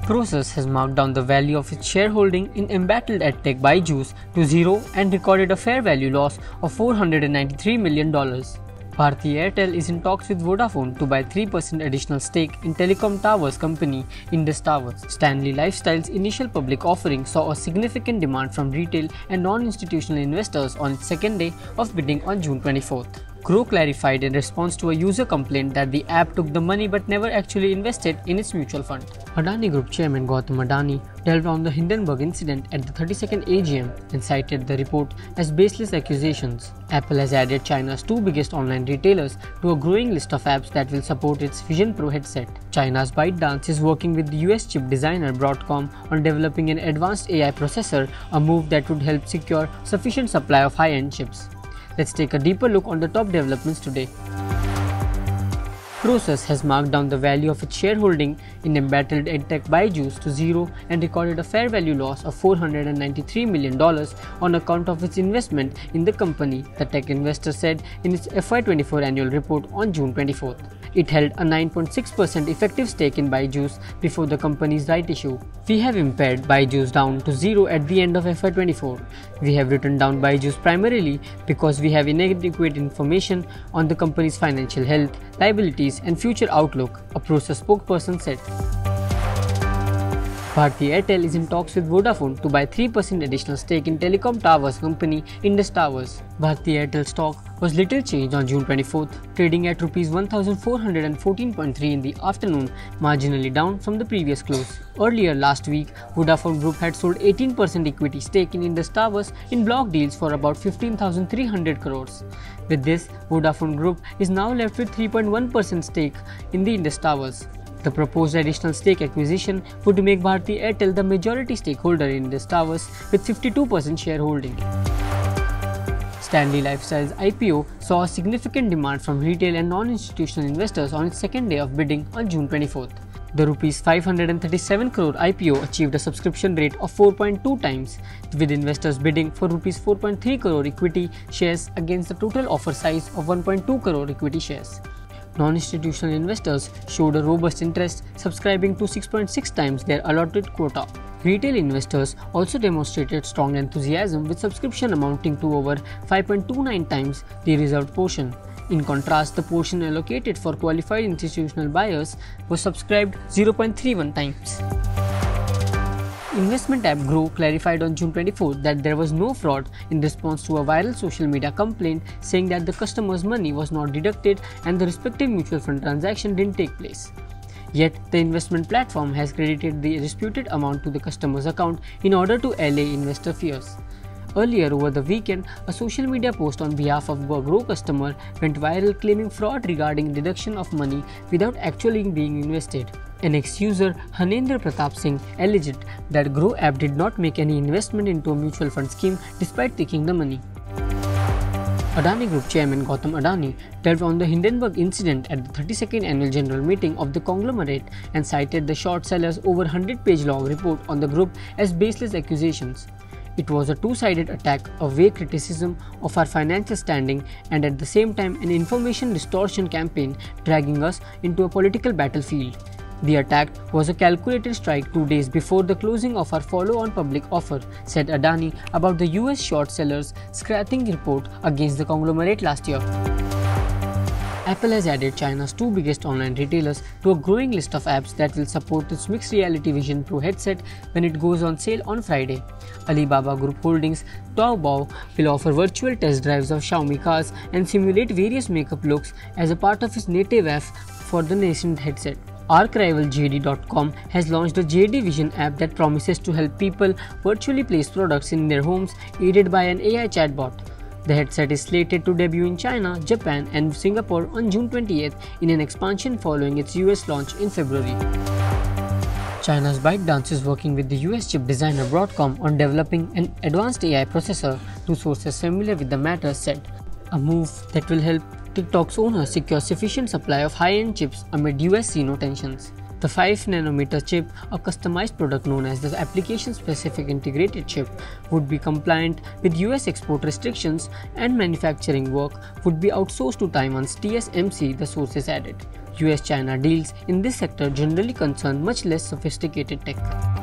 Prosus has marked down the value of its shareholding in embattled edtech Byju to zero and recorded a fair value loss of $493 million. Bharti Airtel is in talks with Vodafone to buy 3% additional stake in telecom towers company Indus Towers. Stanley Lifestyle's initial public offering saw a significant demand from retail and non-institutional investors on its second day of bidding on June 24th. Groww clarified in response to a user complaint that the app took the money but never actually invested in its mutual fund. Adani Group Chairman Gautam Adani delved on the Hindenburg incident at the 32nd AGM and cited the report as baseless accusations. Apple has added China's two biggest online retailers to a growing list of apps that will support its Vision Pro headset. China's ByteDance is working with the US chip designer Broadcom on developing an advanced AI processor, a move that would help secure sufficient supply of high-end chips. Let's take a deeper look on the top developments today. Prosus has marked down the value of its shareholding in embattled edtech Byju to zero and recorded a fair value loss of $493 million on account of its investment in the company, the tech investor said in its FY24 annual report on June 24th. It held a 9.6% effective stake in Byju before the company's right issue. We have impaired Byju down to zero at the end of FY24. We have written down Byju primarily because we have inadequate information on the company's financial health, liabilities, and future outlook, a Prosus spokesperson said. Bharti Airtel is in talks with Vodafone to buy 3% additional stake in telecom towers company Indus Towers. Bharti Airtel stock was little changed on June 24th, trading at Rs 1414.3 in the afternoon, marginally down from the previous close. Earlier last week, Vodafone Group had sold 18% equity stake in Indus Towers in block deals for about 15,300 crores. With this, Vodafone Group is now left with 3.1% stake in the Indus Towers. The proposed additional stake acquisition would make Bharti Airtel the majority stakeholder in Indus Towers with 52% shareholding. Stanley Lifestyle's IPO saw a significant demand from retail and non-institutional investors on its second day of bidding on June 24th. The Rs 537 crore IPO achieved a subscription rate of 4.2 times, with investors bidding for Rs 4.3 crore equity shares against the total offer size of 1.2 crore equity shares. Non-institutional investors showed a robust interest, subscribing to 6.6 times their allotted quota. Retail investors also demonstrated strong enthusiasm, with subscription amounting to over 5.29 times the reserved portion. In contrast, the portion allocated for qualified institutional buyers was subscribed 0.31 times. Investment app Groww clarified on June 24 that there was no fraud in response to a viral social media complaint saying that the customer's money was not deducted and the respective mutual fund transaction didn't take place. Yet, the investment platform has credited the disputed amount to the customer's account in order to allay investor fears. Earlier over the weekend, a social media post on behalf of a Groww customer went viral claiming fraud regarding deduction of money without actually being invested. An ex-user, Hanendra Pratap Singh, alleged that Groww app did not make any investment into a mutual fund scheme despite taking the money. Adani Group Chairman Gautam Adani delved on the Hindenburg incident at the 32nd annual general meeting of the conglomerate and cited the short seller's over 100-page long report on the group as baseless accusations. It was a two-sided attack, a vague criticism of our financial standing, and at the same time an information distortion campaign dragging us into a political battlefield. The attack was a calculated strike 2 days before the closing of our follow-on public offer, said Adani about the US short sellers' scathing report against the conglomerate last year. Apple has added China's two biggest online retailers to a growing list of apps that will support its mixed reality Vision Pro headset when it goes on sale on Friday. Alibaba Group Holdings Taobao will offer virtual test drives of Xiaomi cars and simulate various makeup looks as a part of its native app for the nascent headset. Arch rival JD.com has launched a JD Vision app that promises to help people virtually place products in their homes, aided by an AI chatbot. The headset is slated to debut in China, Japan, and Singapore on June 28th in an expansion following its US launch in February. China's ByteDance is working with the US chip designer Broadcom on developing an advanced AI processor, two sources familiar with the matter said, a move that will help TikTok's owners secure sufficient supply of high-end chips amid US-Sino tensions. The 5nm chip, a customized product known as the application-specific integrated chip, would be compliant with US export restrictions, and manufacturing work would be outsourced to Taiwan's TSMC, the sources added. US-China deals in this sector generally concern much less sophisticated tech.